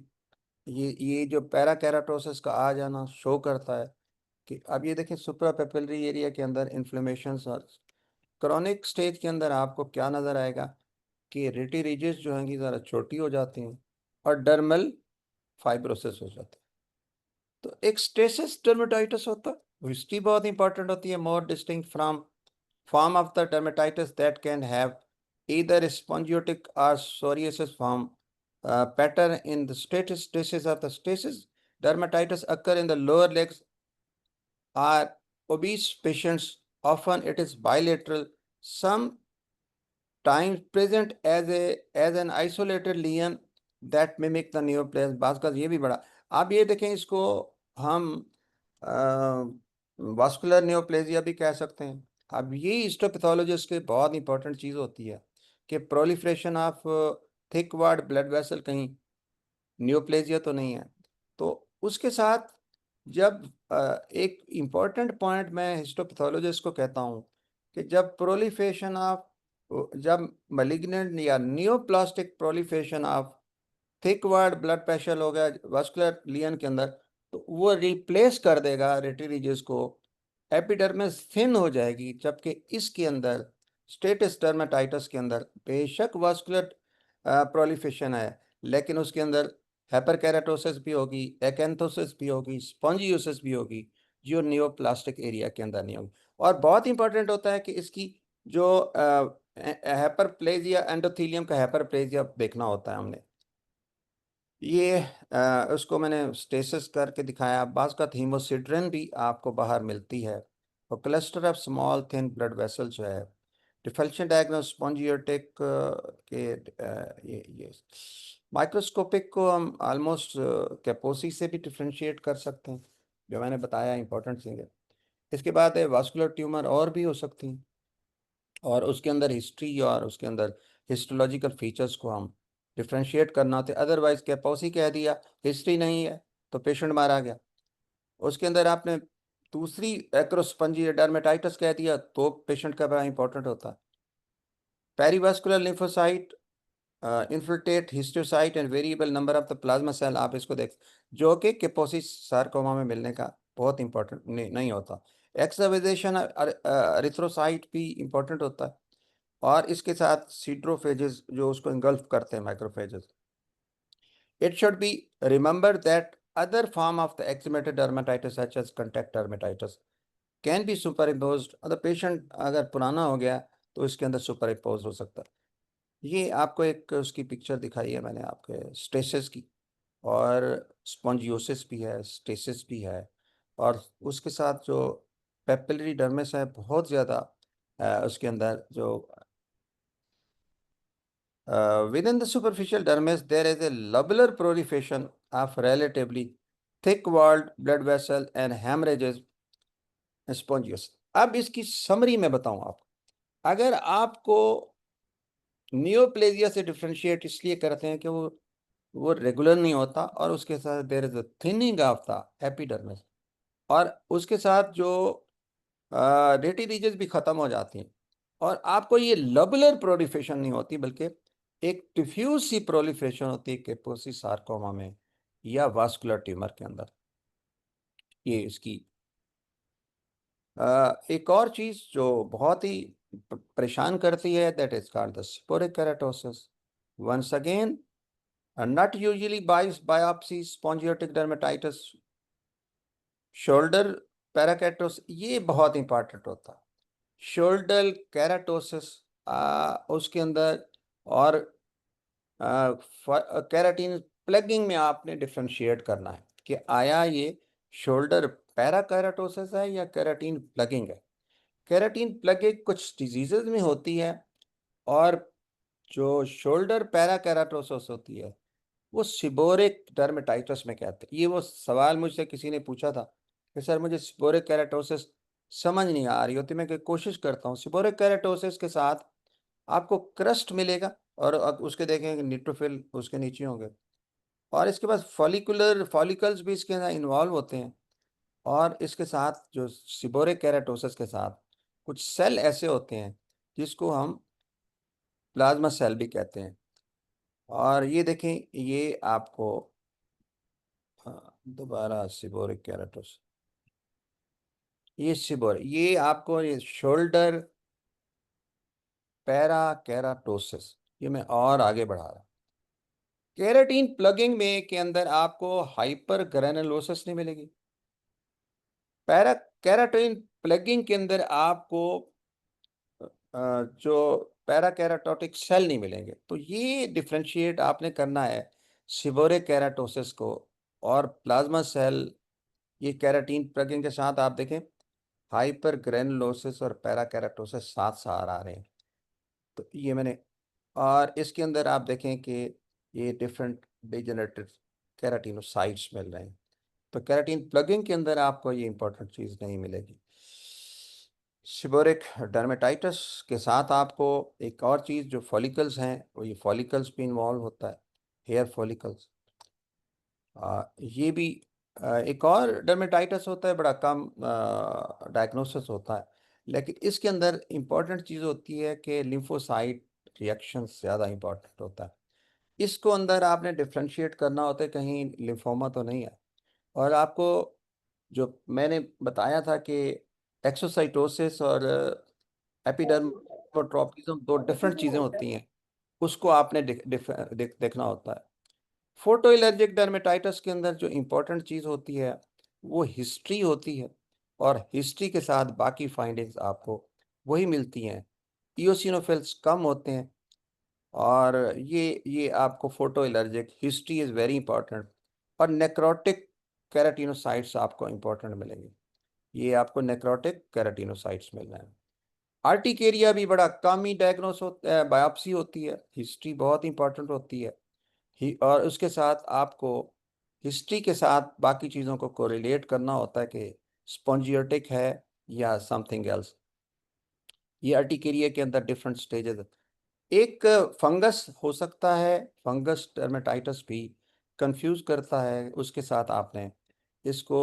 जो पैराकेराटोसिस का आ जाना शो करता है कि अब ये देखें सुप्रा पेपिलरी एरिया के अंदर इन्फ्लेमेशन। और क्रॉनिक स्टेज के अंदर आपको क्या नज़र आएगा कि रेटी रिजेस जो हैं ज़रा छोटी हो जाती हैं और डर्मल फाइब्रोसिस हो जाता है। तो एक स्टेसिस डर्मेटाइटिस होता है, हिस्ट्री बहुत इंपॉर्टेंट होती है, more distinct from form of the dermatitis that can have either spongiotic or psoriasis form. Pattern in the stasis of the stasis dermatitis occur in the lower legs are obese patients. Often it is bilateral, sometimes present as an isolated lesion that mimic the neoplasm। बात का ये भी बड़ा, आप ये देखें इसको हम वास्कुलर नियोप्लेजिया भी कह सकते हैं। अब ये हिस्टोपैथोलॉजिस्ट के बहुत इंपॉर्टेंट चीज़ होती है कि proliferation of thick ward blood vessel, कहीं नियोप्लेजिया तो नहीं है। तो उसके साथ जब एक इम्पॉर्टेंट पॉइंट मैं हिस्टोपैथोलॉजिस्ट को कहता हूँ कि जब प्रोलिफरेशन ऑफ, जब मलिग्नेंट या neoplastic proliferation of thick ward blood pressure हो गया वास्कुलर लियन के अंदर, तो वो रिप्लेस कर देगा रेटिरीजेस को, एपिडर्मिस थिन हो जाएगी। जबकि इसके अंदर स्टेटस डर्मेटाइटिस के अंदर बेशक वास्कुलर प्रोलिफेशन है, लेकिन उसके अंदर हाइपरकेराटोसिस भी होगी, एक्यांथोसिस भी होगी, स्पॉन्जियोसिस भी होगी, जो नियोप्लास्टिक एरिया के अंदर नहीं होगी। और बहुत इंपॉर्टेंट होता है कि इसकी जो हाइपरप्लेजिया, एंडोथेलियम का हाइपरप्लेजिया देखना होता है हमने। ये उसको मैंने स्टेसिस करके दिखाया। बाज़ का हीमोसिड्रिन भी आपको बाहर मिलती है, और cluster of small thin blood vessel जो है डिफल्शन डायग्नोस स्पॉन्जियोटिक के ये माइक्रोस्कोपिक को हम ऑलमोस्ट कैपोसी से भी डिफ्रेंशिएट कर सकते हैं, जो मैंने बताया इंपॉर्टेंट थिंग है। इसके बाद है वास्कुलर ट्यूमर और भी हो सकती हैं, और उसके अंदर हिस्ट्री और उसके अंदर हिस्टोलॉजिकल फीचर्स को हम डिफ्रेंशिएट करना होते। अदरवाइज कैपोसी कह दिया, हिस्ट्री नहीं है, तो पेशेंट मारा गया। उसके अंदर आपने दूसरी एक्रोस्पंजी डर्मेटाइटिस कह दिया, तो पेशेंट का बड़ा इंपॉर्टेंट होता है। Perivascular lymphocyte, infiltrate histiocyte and variable number of the plasma cell, आप इसको देख, जो कि केपोसिस सार्कोमा में मिलने का बहुत इंपॉर्टेंट नहीं होता। एक्सवेजेशन एरिथ्रोसाइट भी इंपॉर्टेंट होता है, और इसके साथ सीड्रोफेजेस जो उसको इंगल्फ करते हैं, microphages. It should be remembered that other form of the eczematic dermatitis such as contact dermatitis can be superimposed। अगर पेशेंट अगर पुराना हो गया तो इसके अंदर सुपर इम्पोज हो सकता है। ये आपको एक उसकी पिक्चर दिखाई है मैंने आपके स्टेसिस की, और स्पॉन्जियोसिस भी है, स्टेसिस भी है, और उसके साथ जो पेपिलरी डर्मिस है बहुत ज़्यादा उसके अंदर जो within the superficial dermis, there is a lobular proliferation of relatively thick-walled blood vessel and hemorrhages spongious। अब इसकी समरी में बताऊं आप, अगर आपको नियोप्लेजिया से डिफ्रेंशिएट इसलिए करते हैं कि वो रेगुलर नहीं होता, और उसके साथ there is a thinning of the epidermis, और उसके साथ जो रेटी रीजेस भी खत्म हो जाती हैं, और आपको ये लबुलर प्रोलिफरेशन नहीं होती, बल्कि एक डिफ्यूज सी प्रोलिफरेशन होती है केपोसी सार्कोमा में या वास्कुलर ट्यूमर के अंदर। ये इसकी एक और चीज जो बहुत ही परेशान करती है, that is called the seborrhoeic keratosis. Once again, not usually biopsy spongiotic dermatitis, shoulder parakeratosis, ये बहुत इंपॉर्टेंट होता है। शोल्डर कैराटोसिस उसके अंदर, और कैराटीन प्लगिंग में आपने डिफ्रेंशिएट करना है कि आया ये शोल्डर पैराकेराटोसिस है या कैराटीन प्लगिंग है। कैराटीन प्लगिंग कुछ डिजीजेज में होती है, और जो शोल्डर पैराकेराटोसिस होती है वो सिबोरिक डर्मेटाइटिस में कहते हैं। ये वो सवाल मुझसे किसी ने पूछा था कि सर मुझे सिबोरिक केराटोसिस समझ नहीं आ रही होती, मैं कोशिश करता हूँ। सिबोरिक केराटोसिस के साथ आपको क्रस्ट मिलेगा, और उसके देखेंगे न्यूट्रोफिल उसके नीचे होंगे, और इसके बाद फॉलिकुलर फॉलिकल्स भी इसके अंदर इन्वॉल्व होते हैं, और इसके साथ जो सिबोरिक केराटोसिस के साथ कुछ सेल ऐसे होते हैं जिसको हम प्लाज्मा सेल भी कहते हैं। और ये देखें, ये आपको दोबारा सिबोरिक केराटोसिस, ये सिबोर, ये आपको ये शोल्डर पैरा केराटोसिस, ये मैं और आगे बढ़ा रहा। केराटीन प्लगिंग में के अंदर आपको हाइपर ग्रेनुलोसिस नहीं मिलेगी। पैरा केराटीन प्लगिंग के अंदर आपको जो पैराकेराटोटिक सेल नहीं मिलेंगे। तो ये डिफ्रेंशिएट आपने करना है सिबोरिक केराटोसिस को और प्लाज्मा सेल। ये केराटीन प्लगिंग के साथ आप देखें हाइपर ग्रेनुलोसिस और पैराकेराटोसिस साथ साथ आ रहे हैं। तो ये मैंने, और इसके अंदर आप देखें कि ये डिफरेंट डिजेनरेटिव केराटिनोसाइट्स मिल रहे हैं। तो केराटिन प्लगिंग के अंदर आपको ये इंपॉर्टेंट चीज़ नहीं मिलेगी। सिबोरिक डर्मेटाइटिस के साथ आपको एक और चीज़ जो फॉलिकल्स हैं, वो ये फॉलिकल्स भी इन्वॉल्व होता है, हेयर फॉलिकल्स। ये भी एक और डर्मेटाइटिस होता है, बड़ा कम डायग्नोसिस होता है, लेकिन इसके अंदर इम्पॉर्टेंट चीज़ होती है कि लिम्फोसाइट रिएक्शन ज़्यादा इम्पॉर्टेंट होता है। इसको अंदर आपने डिफ्रेंशिएट करना होता है, कहीं लिम्फोमा तो नहीं है। और आपको जो मैंने बताया था कि एक्सोसाइटोसिस और एपिडर्म और ट्रॉपिज्म दो डिफरेंट चीजें होती हैं, उसको आपने देखना होता है। फोटो एलर्जिक डर्मेटाइटिस के अंदर जो इम्पोर्टेंट चीज होती है वो हिस्ट्री होती है, और हिस्ट्री के साथ बाकी फाइंडिंग्स आपको वही मिलती हैं। इयोसिनोफिल्स कम होते हैं, और ये आपको photo allergic history is very important. और नेक्रोटिक केराटिनोसाइट्स आपको इंपॉर्टेंट मिलेंगे, ये आपको नेक्रोटिक केराटिनोसाइट्स मिल रहे हैं। आर्टिकेरिया भी बड़ा कम ही डायग्नोस होता है, बायोप्सी होती है, हिस्ट्री बहुत इंपॉर्टेंट होती है। और उसके साथ आपको हिस्ट्री के साथ बाकी चीज़ों को कोरिलेट करना होता है कि स्पॉन्जियोटिक है या समथिंग एल्स। ये अर्टिकेरिया के अंदर डिफरेंट स्टेजेस। एक फंगस हो सकता है, फंगस डर्मेटाइटिस भी कंफ्यूज करता है, उसके साथ आपने इसको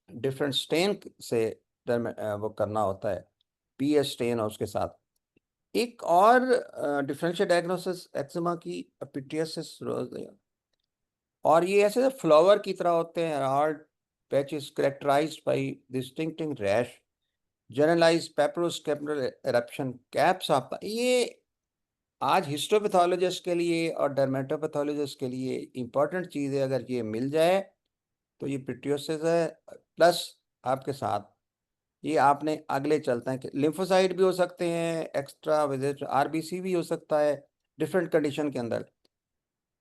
डिफरेंट स्टेन से वो करना होता है, पीएच स्टेन, और उसके साथ एक और डिफरेंशियल डायग्नोसिस एक्जिमा की पिटियसिस रोज़िया। और ये ऐसे फ्लावर की तरह होते हैं, hard patches characterised by distinctive rash, generalised papulosquamous eruption, कैप्स आपका। ये आज हिस्टोपैथोलॉजिस्ट के लिए और डर्मेटोपैथोलॉजिस्ट के लिए इंपॉर्टेंट चीज़ है। अगर ये मिल जाए तो ये पिटियोसिस है, प्लस आपके साथ ये आपने अगले चलते हैं कि लिम्फोसाइट भी हो सकते हैं, एक्स्ट्रा विजिट आरबीसी भी हो सकता है डिफरेंट कंडीशन के अंदर।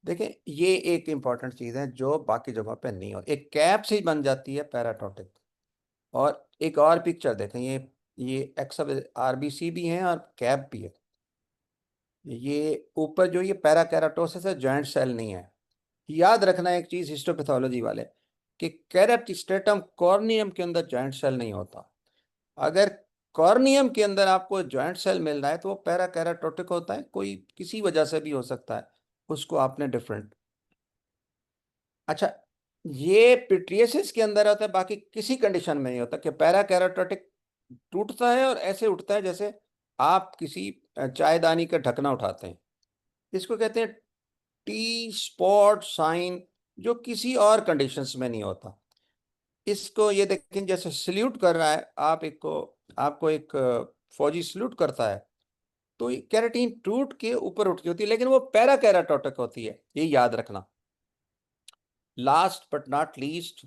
देखें, ये एक इंपॉर्टेंट चीज़ है जो बाकी जगह पे नहीं हो, एक कैप से ही बन जाती है पैराटोटिक। और एक और पिक्चर देखें, ये एक्स्ट्रा आरबीसी भी हैं और कैप भी है। ये ऊपर जो ये पैराकेराटोसिस है, जॉइंट सेल नहीं है। याद रखना एक चीज़ हिस्टोपैथोलॉजी वाले, कि कैरेटिस्ट्रेटम कॉर्नियम के अंदर जॉइंट सेल नहीं होता। अगर कॉर्नियम के अंदर आपको जॉइंट सेल मिल रहा है तो वो पैराकेराटोटिक होता है, कोई किसी वजह से भी हो सकता है, उसको आपने डिफरेंट। अच्छा, ये पिट्रियसिस के अंदर होता है, बाकी किसी कंडीशन में नहीं होता कि पैराकेराटोटिक टूटता है और ऐसे उठता है जैसे आप किसी चायदानी का ढकना उठाते हैं। इसको कहते हैं टी स्पॉट साइन, जो किसी और कंडीशंस में नहीं होता। इसको ये देखें, जैसे सल्यूट कर रहा है आप एक को, आपको एक फौजी सल्यूट करता है, तो ये कैराटीन टूट के ऊपर उठती होती है, लेकिन वो पैरा कैराटोटिक होती है, ये याद रखना। लास्ट बट नॉट लीस्ट,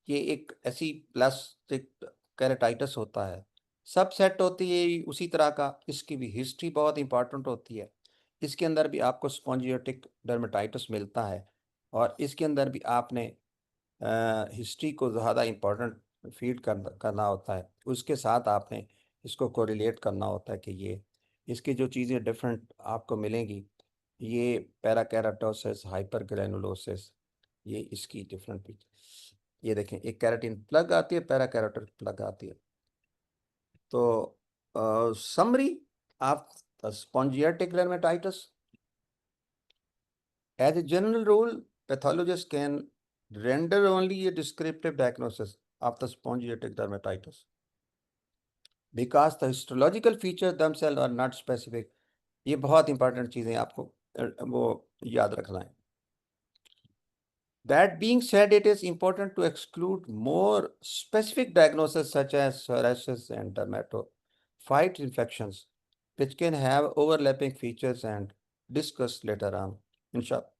ये एक ऐसी प्लास्टिक कैराटाइटिस होता है, सबसेट होती है उसी तरह का, इसकी भी हिस्ट्री बहुत इंपॉर्टेंट होती है। इसके अंदर भी आपको स्पॉन्जियोटिक डर्मेटाइटिस मिलता है, और इसके अंदर भी आपने हिस्ट्री को ज़्यादा इम्पोर्टेंट फीड करना होता है, उसके साथ आपने इसको कोरिलेट करना होता है कि ये इसकी जो चीज़ें डिफरेंट आपको मिलेंगी, ये पैराकेराटोसिस, हाइपरग्रेनुलोसिस, ये इसकी डिफरेंट। ये देखें, एक कैराटीन प्लग आती है, पैराकेराटिन प्लग आती है। तो समरी आप स्पॉन्जियोटिक dermatitis, as a general rule, pathologists can render only a descriptive diagnosis of the spongiatic dermatitis because the histological features themselves are not specific. ये बहुत इंपॉर्टेंट चीज़ें आपको वो याद रखना है। That being said, it is important to exclude more specific diagnoses such as psoriasis and dermatophyte infections, which can have overlapping features and discuss later on. Inshallah.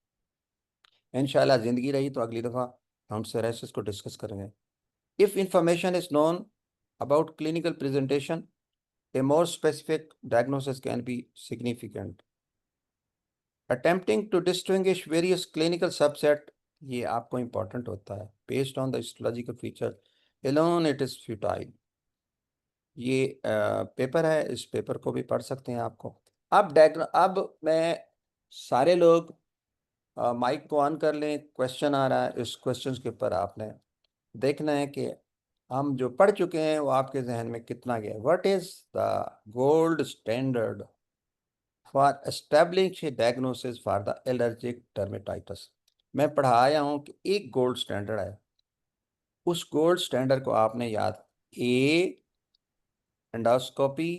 इंशाल्लाह ज़िंदगी रही तो अगली दफ़ा हम सोराइसिस को डिस्कस करेंगे। If information is known about clinical presentation, a more specific diagnosis can be significant. Attempting to distinguish various clinical subset, ये आपको important होता है, based on the histological feature alone it is futile. ये paper है, इस paper को भी पढ़ सकते हैं आपको। अब मैं सारे लोग माइक को ऑन कर लें, क्वेश्चन आ रहा है, इस क्वेश्चन के ऊपर आपने देखना है कि हम जो पढ़ चुके हैं वो आपके जहन में कितना गया। What is the gold standard for establish diagnosis for the allergic dermatitis. मैं पढ़ाया हूँ कि एक गोल्ड स्टैंडर्ड है, उस गोल्ड स्टैंडर्ड को आपने याद, A endoscopy,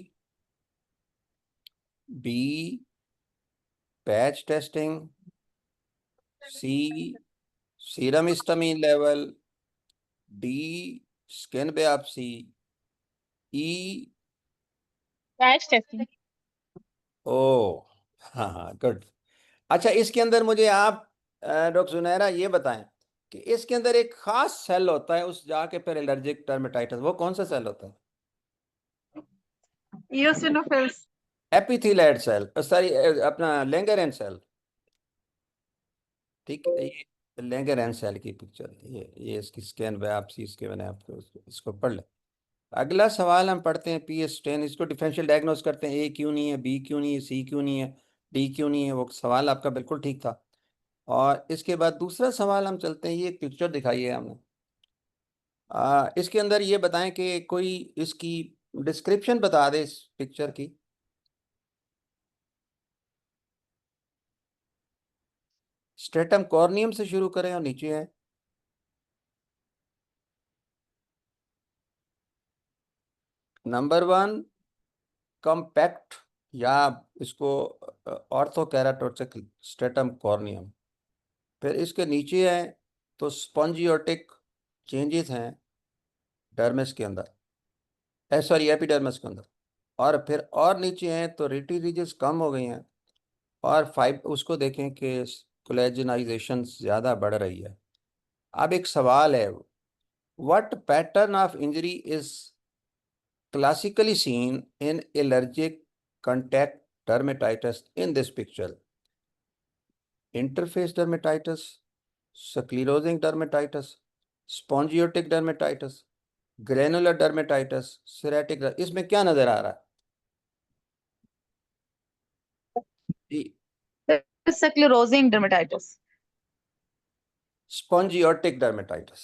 B patch testing, C serum histamine level, D skin biopsy, E patch testing. Oh, हाँ हाँ, गुड। अच्छा, इसके अंदर मुझे आप डॉक्टर सुनहरा ये बताएं कि इसके अंदर एक खास सेल होता है उस जाके फिर एलर्जिक डर्मेटाइटिस, वो कौन सा सेल होता है? eosinophils। एपिथेलियल सेल, सॉरी, अपना लैंगरहैंस सेल। ठीक है, ये लैंगरहैंस सेल की पिक्चर है, ये इसकी स्कैन बायोप्सी, इसके मैंने आपको इसको पढ़ ले। अगला सवाल हम पढ़ते हैं PS10, इसको डिफरेंशियल डायग्नोस करते हैं, ए क्यों नहीं है, बी क्यों नहीं है, सी क्यों नहीं है, डी क्यों नहीं है। वो सवाल आपका बिल्कुल ठीक था। और इसके बाद दूसरा सवाल हम चलते हैं, ये एक पिक्चर दिखाई है हमने, इसके अंदर ये बताएं कि कोई इसकी डिस्क्रिप्शन बता दे इस पिक्चर की। स्ट्रेटम कॉर्नियम से शुरू करें और नीचे है। नंबर 1, कॉम्पैक्ट, या इसको ऑर्थोकेराटोटिक स्ट्रेटम कॉर्नियम। फिर इसके नीचे है तो स्पॉन्जियोटिक चेंजेस हैं डर्मिस के अंदर, सॉरी एपिडर्मिस के अंदर। और फिर और नीचे हैं तो रिटी रीजेस कम हो गई हैं, और फाइब उसको देखें कि कोलेजनाइजेशन ज़्यादा बढ़ रही है। अब एक सवाल है, what pattern of injury is classically seen in allergic contact dermatitis in this picture? Interface dermatitis, sclerosing dermatitis, spongiotic dermatitis, granular dermatitis, psoriatic, इसमें क्या नजर आ रहा है जी? Sclerosing dermatitis. Spongiotic dermatitis।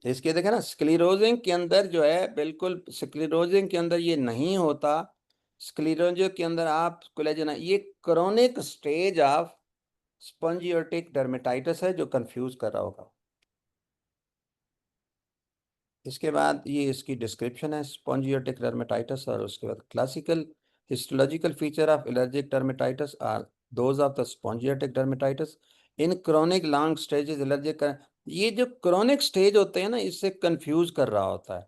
इसके देखें ना, स्क्लीरोजिंग के अंदर जो है, बिल्कुल स्क्लीरोजिंग के अंदर ये नहीं होता। स्क्लीरोजिंग के अंदर आप कोलेजन, ये क्रोनिक स्टेज ऑफ स्पॉन्जियोटिक डर्मेटाइटिस है जो कंफ्यूज कर रहा होगा। इसके बाद ये इसकी डिस्क्रिप्शन है स्पॉन्जियोटिक डर्मेटाइटिस, और उसके बाद classical histological feature of allergic dermatitis are those of the spongiotic dermatitis in chronic long stages allergic. ये जो क्रोनिक स्टेज होते हैं ना, इससे कंफ्यूज कर रहा होता है।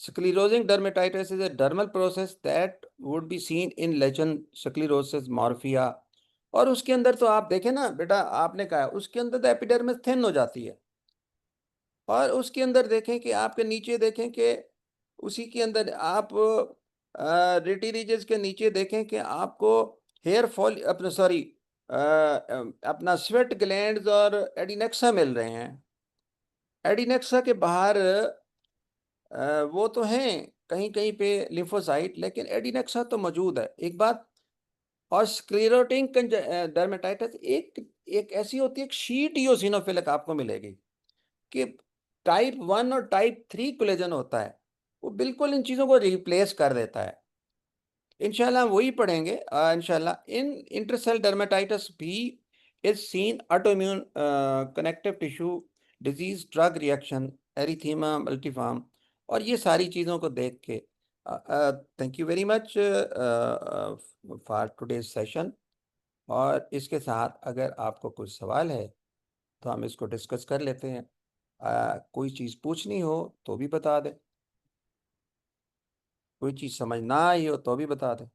Sclerosing dermatitis is a dermal process that would be seen in lesion sclerosis morphea. और उसके अंदर तो आप देखें ना बेटा, आपने कहा उसके अंदर तो एपिडर्मिस थिन हो जाती है, और उसके अंदर देखें कि आपके नीचे देखें कि उसी के अंदर आप रेटिरीजेस के नीचे देखें कि आपको हेयर फॉल, अपना सॉरी, अपना स्वेट ग्लैंड्स और एडिनेक्सा मिल रहे हैं। एडिनेक्सा के बाहर वो तो हैं कहीं कहीं पे लिम्फोसाइट, लेकिन एडिनेक्सा तो मौजूद है, एक बात। और स्क्लेरोटिक डर्मेटाइटिस एक एक ऐसी होती है, एक शीट इओसिनोफिलिक आपको मिलेगी कि टाइप 1 और टाइप 3 कोलेजन होता है, वो बिल्कुल इन चीज़ों को रिप्लेस कर देता है। इंशाल्लाह हम वही पढ़ेंगे इंशाल्लाह। इन इंटरसेल डर्मेटाइटिस भी is seen autoimmune connective tissue disease, drug reaction, erythema multiforme, और ये सारी चीज़ों को देख के thank you very much for today's session. और इसके साथ अगर आपको कुछ सवाल है तो हम इसको डिस्कस कर लेते हैं। कोई चीज़ पूछनी हो तो भी बता दें, कोई चीज़ समझ ना आई हो तो भी बता दें।